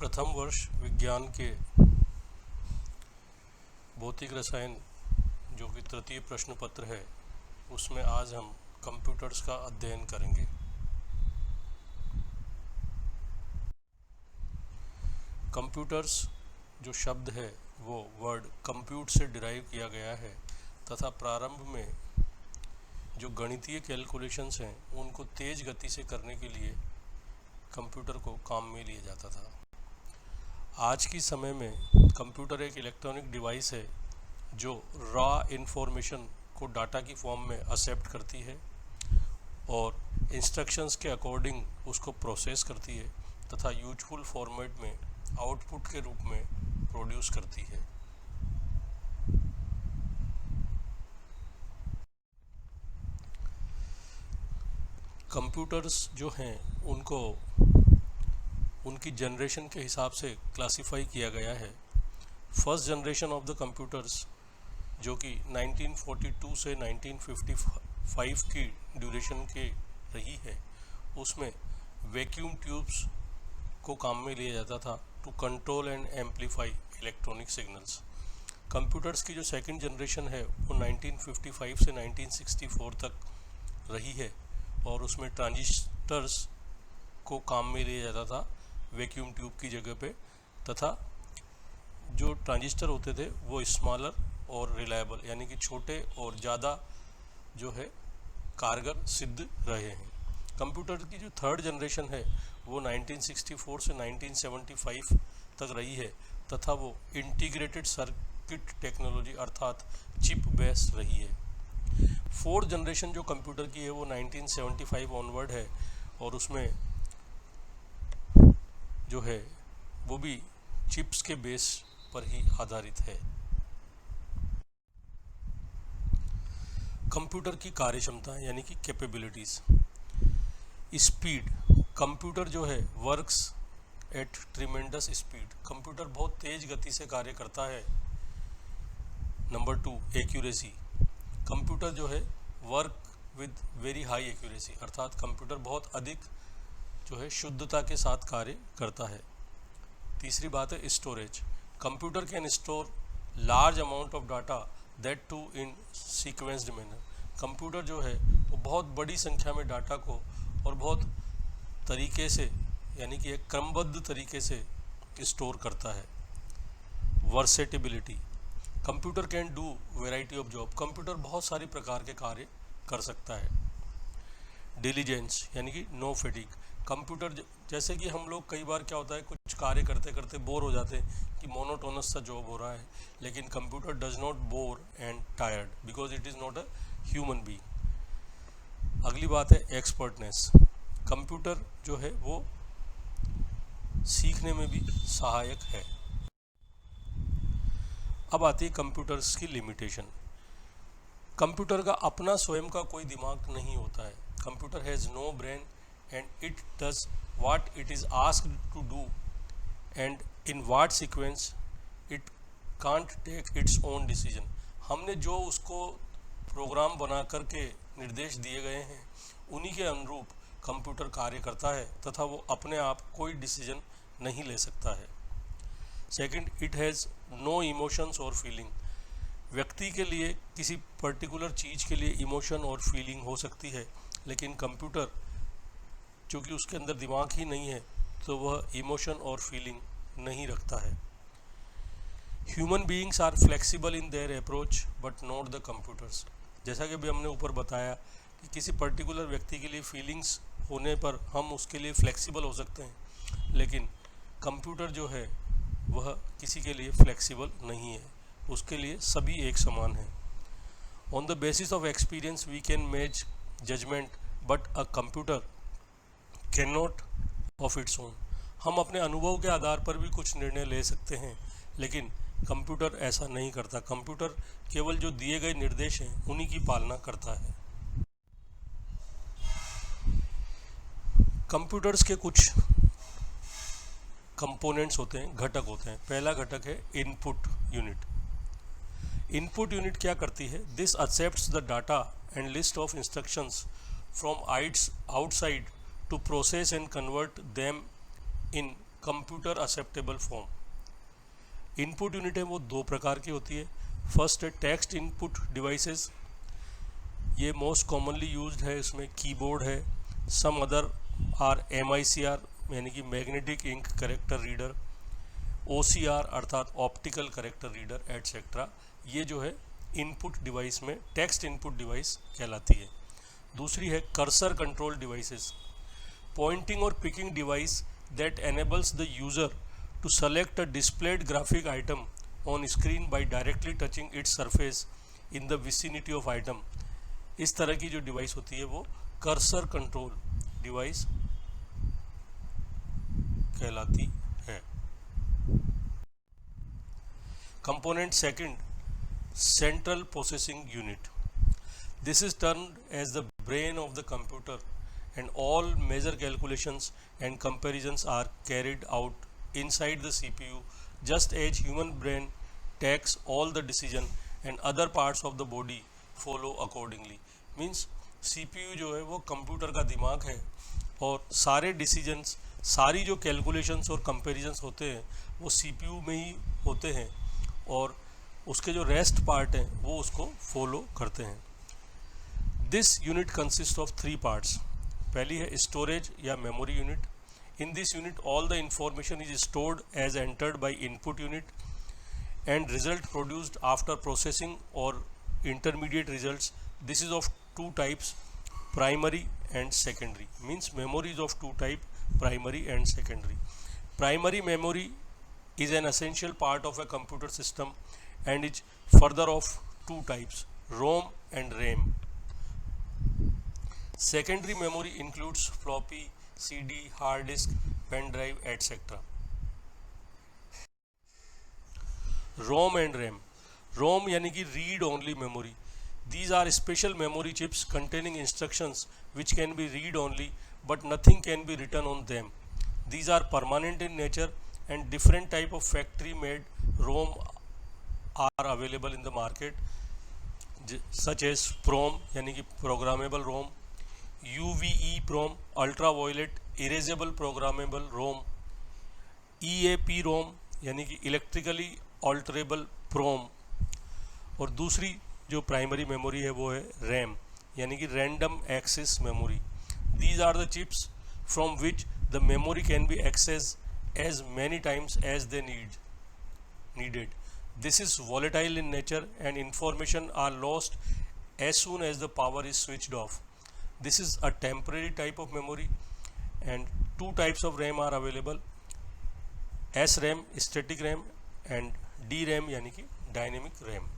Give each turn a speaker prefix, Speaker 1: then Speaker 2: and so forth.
Speaker 1: प्रथम वर्ष विज्ञान के भौतिक रसायन जो कि तृतीय प्रश्न पत्र है, उसमें आज हम कंप्यूटर्स का अध्ययन करेंगे। कंप्यूटर्स जो शब्द है वो वर्ड कंप्यूट से डिराइव किया गया है तथा प्रारंभ में जो गणितीय कैलकुलेशंस हैं उनको तेज गति से करने के लिए कंप्यूटर को काम में लिया जाता था। आज की समय में कंप्यूटर एक इलेक्ट्रॉनिक डिवाइस है जो रॉ इन्फॉर्मेशन को डाटा की फॉर्म में एक्सेप्ट करती है और इंस्ट्रक्शंस के अकॉर्डिंग उसको प्रोसेस करती है तथा यूजफुल फॉर्मेट में आउटपुट के रूप में प्रोड्यूस करती है। कंप्यूटर्स जो हैं उनको उनकी जनरेशन के हिसाब से क्लासिफाई किया गया है। First generation of the computers जो कि 1942 से 1955 की ड्यूरेशन के रही है, उसमें वैक्यूम ट्यूब्स को काम में लिया जाता था to control and amplify electronic signals. Computers की जो सेकंड जनरेशन है वो 1955 से 1964 तक रही है और उसमें ट्रांजिस्टर्स को काम में लिया जाता था वैक्यूम ट्यूब की जगह पे, तथा जो ट्रांजिस्टर होते थे वो स्मॉलर और रिलायबल यानी कि छोटे और ज़्यादा जो है कारगर सिद्ध रहे हैं। कंप्यूटर की जो थर्ड जनरेशन है वो 1964 से 1975 तक रही है तथा वो इंटीग्रेटेड सर्किट टेक्नोलॉजी अर्थात चिप बेस्ड रही है। फोर्थ जनरेशन जो कंप्यूटर की है वो 1975 ऑनवर्ड है और उसमें जो है वो भी चिप्स के बेस पर ही आधारित है। कंप्यूटर की कार्यक्षमता यानी कि कैपेबिलिटीज। स्पीड, कंप्यूटर जो है works at tremendous speed, computer बहुत तेज गति से कार्य करता है। नंबर 2, एक्यूरेसी, कंप्यूटर जो है work with very high accuracy अर्थात कंप्यूटर बहुत अधिक जो है शुद्धता के साथ कार्य करता है। तीसरी बात है storage, computer can store large amount of data that too in sequenced manner, computer जो है वो बहुत बड़ी संख्या में डाटा को और बहुत तरीके से यानी कि एक क्रमबद्ध तरीके से स्टोर करता है। Versatility, computer can do variety of job, computer बहुत सारी प्रकार के कार्य कर सकता है। डिलीजेंस यानी कि नो फैटिग, कंप्यूटर जैसे कि हम लोग कई बार क्या होता है कुछ कार्य करते करते बोर हो जाते हैं कि मोनोटोनस सा जॉब हो रहा है, लेकिन computer does not bore and tired because it is not a human being. अगली बात है एक्सपर्टनेस, कंप्यूटर जो है वो सीखने में भी सहायक है। अब आती है कंप्यूटर्स की लिमिटेशन। कंप्यूटर का अपना स्वयं का कोई दिमाग नहीं होता है। Computer has no brain and it does what it is asked to do and in what sequence it can't take its own decision। हमने जो उसको प्रोग्राम बना करके निर्देश दिए गए हैं उन्हीं के अनुरूप कंप्यूटर कार्य करता है तथा वो अपने आप कोई डिसीजन नहीं ले सकता है। Second, it has no emotions और फीलिंग, व्यक्ति के लिए किसी पर्टिकुलर चीज़ के लिए इमोशन और फीलिंग हो सकती है, लेकिन कंप्यूटर क्योंकि उसके अंदर दिमाग ही नहीं है तो वह इमोशन और फीलिंग नहीं रखता है। Human beings are flexible in their approach but not the computers, जैसा कि अभी हमने ऊपर बताया कि किसी पर्टिकुलर व्यक्ति के लिए फीलिंग्स होने पर हम उसके लिए फ्लेक्सिबल हो सकते हैं, लेकिन कंप्यूटर जो है वह किसी के लिए फ्लेक्सिबल नहीं है, उसके लिए सभी एक समान है। On the basis of experience we can make judgement but a computer can not of its own, हम अपने अनुभव के आधार पर भी कुछ निर्णय ले सकते हैं, लेकिन कंप्यूटर ऐसा नहीं करता। कंप्यूटर केवल जो दिए गए निर्देश हैं उन्हीं की पालना करता है। कंप्यूटर्स के कुछ कंपोनेंट्स होते हैं, घटक होते हैं। पहला घटक है इनपुट यूनिट। इनपुट यूनिट क्या करती है? This accepts the data and list of instructions from outside to process and convert them in computer acceptable form. Input unit है वो दो प्रकार की होती है। फर्स्ट है टेक्स्ट इनपुट डिवाइसेस, ये मोस्ट कॉमनली यूज्ड है, इसमें कीबोर्ड है। सम अदर आर MICR यानी कि magnetic ink character reader, OCR अर्थात ऑप्टिकल करेक्टर रीडर एटसेट्रा। ये जो है इनपुट डिवाइस में टेक्स्ट इनपुट डिवाइस कहलाती है। दूसरी है कर्सर कंट्रोल डिवाइसेस, पॉइंटिंग और picking device that enables the user to select a displayed graphic item on screen by directly touching its surface in the vicinity of item। इस तरह की जो device होती है वो कर्सर कंट्रोल डिवाइस कहलाती है। Component second, central processing unit. This is termed as the brain of the computer and all major calculations and comparisons are carried out inside the CPU, just as human brain takes all the decision and other parts of the body follow accordingly। Means CPU जो है वो computer का दिमाग है और सारे decisions, सारी जो कैलकुलेशंस और कंपैरिजंस होते हैं वो CPU में ही होते हैं और उसके जो रेस्ट पार्ट हैं वो उसको फॉलो करते हैं। This unit consist of 3 parts. पहली है स्टोरेज या memory unit. In this unit all the information is stored as entered by input unit and result produced after processing और intermediate results. This is of 2 types, primary and secondary. Means memory is of 2 type, primary and secondary. Primary memory is an essential part of a computer system and is further of 2 types, ROM and RAM। Secondary memory includes floppy, CD, hard disk, pen drive, etc. ROM and RAM। ROM यानी कि read only memory। These are special memory chips containing instructions which can be read only but nothing can be written on them। These are permanent in nature and different type of factory made ROM are available in the market, such as PROM यानी कि programmable ROM, UVEPROM ultraviolet erasable programmable ROM, EAPROM यानी कि electrically alterable PROM। और दूसरी जो primary memory है वो है RAM यानी कि random access memory। These are the chips from which the memory can be accessed as many times as they needed। This is volatile in nature and information are lost as soon as the power is switched off। This is a temporary type of memory and 2 types of RAM are available, SRAM static RAM and DRAM यानी कि dynamic RAM।